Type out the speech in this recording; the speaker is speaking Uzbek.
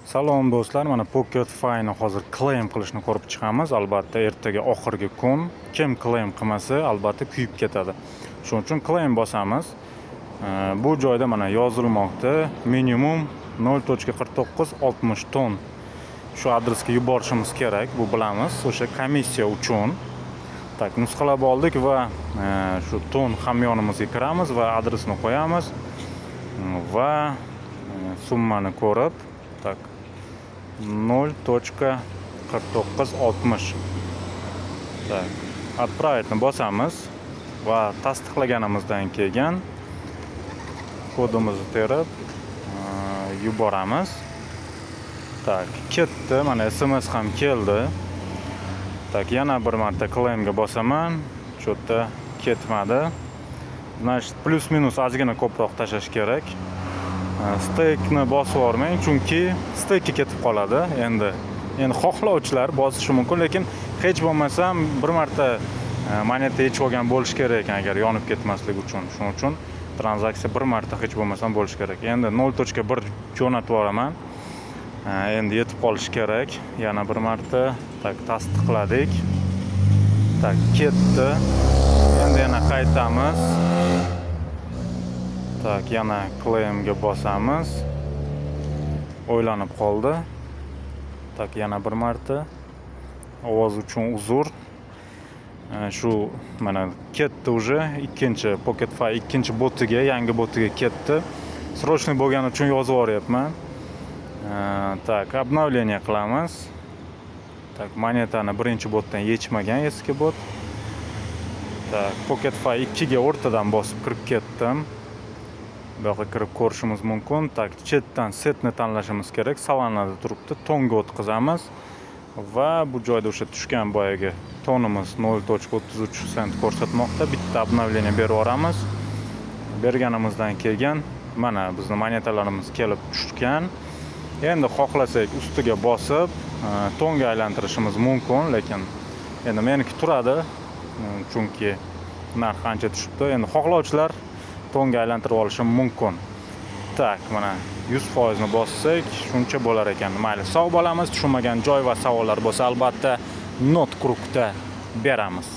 Salom do'stlar, mana Pocket Fi ni hozir claim qilishni ko'rib chiqamiz. Albatta ertaga oxirgi kun. Kim claim qilmasa, albatta kuyib ketadi. Shuning uchun claim bosamiz. Bu joyda mana yozilmoqda minimum 0.4960 ton. Shu adresga yuborishimiz kerak, bu bilamiz. O'sha komissiya uchun tak nusxalab oldik va shu ton hamyonimizga kiramiz va adresni qo'yamiz va summani ko'rib tak 0.4960 tak отправить bosamiz va tasdiqlaganimizdan keyin kodimizni terib yuboramiz. Tak ketdi, mana SMS ham keldi. Tak yana bir marta claimga bosaman, shu yerda ketmadi. Значит, plus minus ozgina ko'proq tashlash kerak. Stekni bosib yormang, chunki stekka ketib qoladi. Endi xohlovchilar bosishi mumkin, lekin hech bo'lmasam bir marta moneta yechib olgan bo'lish kerak ekan, agar yonib ketmasligi uchun. Shuning uchun tranzaksiya bir marta hech bo'lmasam bo'lish kerak. Endi 0.1 jo'natib yuboraman. Endi yetib qolish kerak. Yana bir marta tak tasdiqladik. Tak ketdi. Endi yana qaytamiz. Tak yana claimga bosamiz. O'ylanib qoldi. Tak yana bir marta. Ovoz uchun uzr. Shu mana ketdi уже ikkinchi Pocket Fi ikkinchi botiga, yangi botiga ketdi. Срочный bo'lgani uchun yozib yuboryapman. Tak обновление qilamiz. Tak monetani birinchi botdan yechmagan eski bot. Tak Pocket Fi 2 ga o'rtadan bosib kirib ketdim. Bu yoqqa kirib ko'rishimiz mumkin. Tak chetdan setni tanlashimiz kerak. Savanada turibdi. Tonga o'tkazamiz va bu joyda o'sha tushgan boyagi tonimiz 0.33 sent ko'rsatmoqda. Bitta обновление berib yuboramiz. Berganimizdan keyin mana bizning monetalarimiz kelib tushgan. Endi xohlasak ustiga bosib tonga aylantirishimiz mumkin, lekin endi meniki turadi, chunki narx ancha tushibdi. Endi xohlovchilar tonga aylantirib olishi mumkin. Tak, mana 100% ni bossak, shuncha bo'lar ekan. Mayli, sog' bo'lamiz. Tushunmagan joy va savollar bo'lsa, albatta not kurukda beramiz.